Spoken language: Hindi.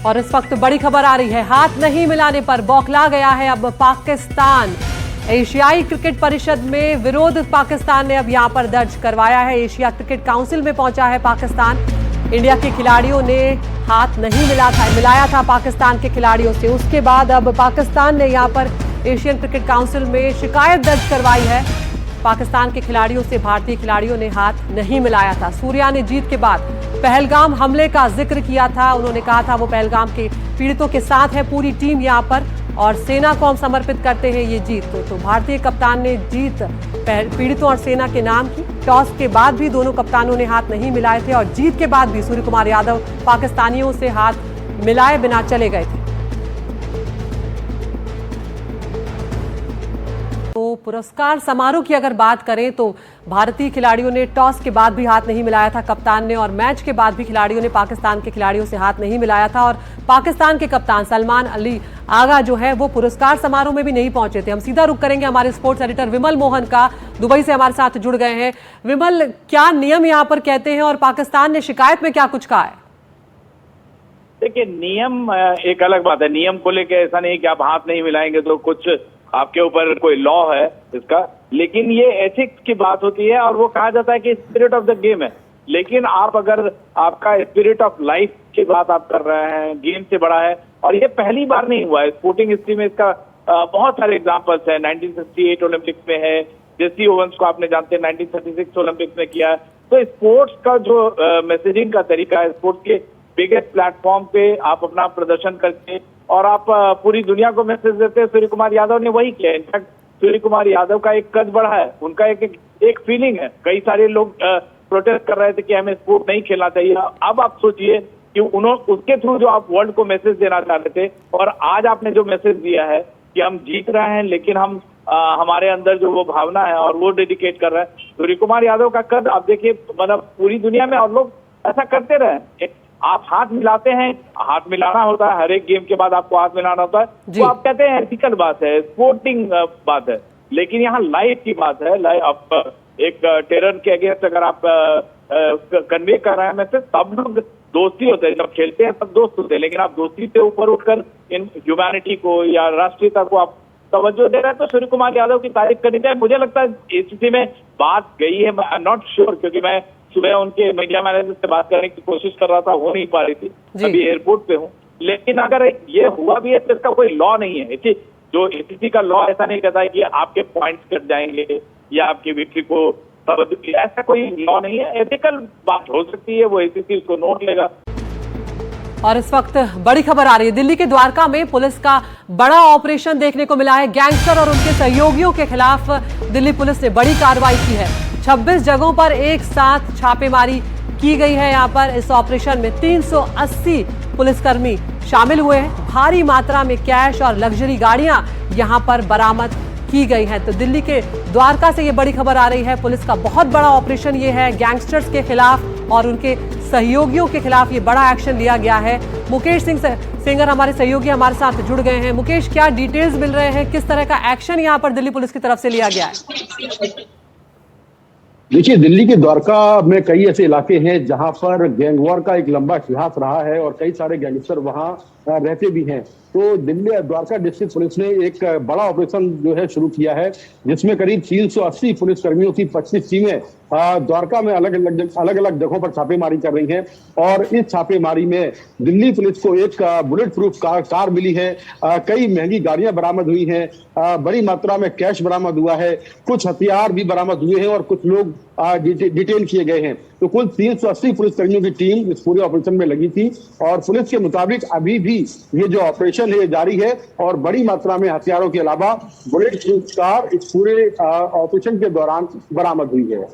और इस वक्त बड़ी खबर आ रही है, हाथ नहीं मिलाने पर बौखला गया है अब पाकिस्तान। एशियाई क्रिकेट परिषद में विरोध पाकिस्तान ने अब यहां पर दर्ज करवाया है। एशिया क्रिकेट काउंसिल में पहुंचा है पाकिस्तान। इंडिया के खिलाड़ियों ने हाथ नहीं मिलाया था पाकिस्तान के खिलाड़ियों से। उसके बाद अब पाकिस्तान ने यहां पर एशियन क्रिकेट काउंसिल में शिकायत दर्ज करवाई है। पाकिस्तान के खिलाड़ियों से भारतीय खिलाड़ियों ने हाथ नहीं मिलाया था। सूर्या ने जीत के बाद पहलगाम हमले का जिक्र किया था। उन्होंने कहा था वो पहलगाम के पीड़ितों के साथ है पूरी टीम यहाँ पर, और सेना को हम समर्पित करते हैं ये जीत। तो भारतीय कप्तान ने जीत पीड़ितों और सेना के नाम की। टॉस के बाद भी दोनों कप्तानों ने हाथ नहीं मिलाए थे और जीत के बाद भी सूर्य कुमार यादव पाकिस्तानियों से हाथ मिलाए बिना चले गए थे। तो पुरस्कार समारोह की अगर बात करें तो भारतीय खिलाड़ियों ने टॉस के बाद भी हाथ नहीं मिलाया था कप्तान ने, और मैच के बाद भी खिलाड़ियों ने पाकिस्तान के खिलाड़ियों से हाथ नहीं मिलाया था। और पाकिस्तान के कप्तान सलमान अली आगा जो है वो पुरस्कार समारोह में भी नहीं पहुंचे थे। हम सीधा रुख करेंगे हमारे स्पोर्ट्स एडिटर विमल मोहन का, दुबई से हमारे साथ जुड़ गए हैं। विमल, क्या नियम यहाँ पर कहते हैं और पाकिस्तान ने शिकायत में क्या कुछ कहा है? देखिए, नियम एक अलग बात है। नियम को लेकर ऐसा नहीं कि आप हाथ नहीं मिलाएंगे तो कुछ आपके ऊपर कोई लॉ है इसका, लेकिन ये एथिक्स की बात होती है और वो कहा जाता है कि स्पिरिट ऑफ द गेम है। लेकिन आप अगर आपका स्पिरिट ऑफ लाइफ की बात आप कर रहे हैं, गेम से बड़ा है, और ये पहली बार नहीं हुआ है स्पोर्टिंग हिस्ट्री में। इसका बहुत सारे एग्जांपल्स है। 1968 ओलंपिक्स में है, जेसी ओवेंस को आपने जानते हैं 1936 ओलंपिक्स में किया। तो स्पोर्ट्स का जो मैसेजिंग का तरीका है, स्पोर्ट्स के बिगेस्ट प्लेटफॉर्म पे आप अपना प्रदर्शन करके और आप पूरी दुनिया को मैसेज देते हैं। सूर्य कुमार यादव ने वही किया। इनफैक्ट सूर्य कुमार यादव का एक कद बढ़ा है, उनका एक फीलिंग है। कई सारे लोग प्रोटेस्ट कर रहे थे कि हमें स्पोर्ट नहीं खेलना चाहिए। अब आप सोचिए कि उसके थ्रू जो आप वर्ल्ड को मैसेज देना चाह रहे थे, और आज आपने जो मैसेज दिया है कि हम जीत रहे हैं लेकिन हम हमारे अंदर जो वो भावना है और वो डेडिकेट कर रहे हैं। सूर्य कुमार यादव का कद आप देखिए, मतलब पूरी दुनिया में और लोग ऐसा करते रहे। आप हाथ मिलाते हैं, हाथ मिलाना होता है, हर एक गेम के बाद आपको हाथ मिलाना होता है, तो आप कहते हैं एथिकल बात है, स्पोर्टिंग बात है। लेकिन यहाँ लाइफ की बात है। आप एक टेरर के अगेंस्ट अगर आप कन्वे कर रहे हैं मैसेज, सब लोग दोस्ती होते हैं, जब खेलते हैं सब दोस्त होते हैं, लेकिन आप दोस्ती से ऊपर उठकर इन ह्यूमैनिटी को या राष्ट्रीयता को आप तवज्जो दे रहे हैं, तो सूर्य कुमार यादव की तारीफ करनी चाहिए। मुझे लगता है इस स्थिति में बात गई है, आई एम नॉट श्योर, क्योंकि मैं सुबह उनके मीडिया मैनेजर से बात करने की कोशिश कर रहा था, हो नहीं पा रही थी, अभी एयरपोर्ट पे हूँ। लेकिन अगर ये हुआ भी है तो इसका कोई लॉ नहीं है। जो एसीसी का लॉ ऐसा नहीं कहता है कि आपके पॉइंट्स कट जाएंगे या आपकी विक्ट्री को, ऐसा कोई लॉ नहीं है। एथिकल बात हो सकती है, वो एसीसी उसको नोट लेगा। और इस वक्त बड़ी खबर आ रही है, दिल्ली के द्वारका में पुलिस का बड़ा ऑपरेशन देखने को मिला है। गैंगस्टर और उनके सहयोगियों के खिलाफ दिल्ली पुलिस ने बड़ी कार्रवाई की है। 26 जगहों पर एक साथ छापेमारी की गई है। यहाँ पर इस ऑपरेशन में 380 पुलिसकर्मी शामिल हुए हैं। भारी मात्रा में कैश और लग्जरी गाड़ियां यहाँ पर बरामद की गई हैं। तो दिल्ली के द्वारका से ये बड़ी खबर आ रही है। पुलिस का बहुत बड़ा ऑपरेशन ये है। गैंगस्टर्स के खिलाफ और उनके सहयोगियों के खिलाफ ये बड़ा एक्शन लिया गया है। मुकेश सिंह सेंगर हमारे सहयोगी हमारे साथ जुड़ गए हैं। मुकेश, क्या डिटेल्स मिल रहे हैं, किस तरह का एक्शन यहाँ पर दिल्ली पुलिस की तरफ से लिया गया है? देखिए, दिल्ली के द्वारका में कई ऐसे इलाके हैं जहां पर गैंग वॉर का एक लंबा इतिहास रहा है और कई सारे गैंगस्टर वहां रहते भी हैं। तो दिल्ली द्वारका डिस्ट्रिक्ट पुलिस ने एक बड़ा ऑपरेशन जो है शुरू किया है, जिसमें करीब 380 पुलिसकर्मियों की 25 टीमें द्वारका में अलग अलग जगहों पर छापेमारी कर रही हैं। और इस छापेमारी में दिल्ली पुलिस को एक बुलेट प्रूफ कार मिली है, कई महंगी गाड़ियां बरामद हुई हैं, बड़ी मात्रा में कैश बरामद हुआ है, कुछ हथियार भी बरामद हुए हैं और कुछ लोग डिटेन किए गए हैं। तो कुल 380 पुलिसकर्मियों की टीम इस पूरे ऑपरेशन में लगी थी और पुलिस के मुताबिक अभी भी ये जो ऑपरेशन है जारी है और बड़ी मात्रा में हथियारों के अलावा बुलेट प्रूफ कार इस पूरे ऑपरेशन के दौरान बरामद हुई है।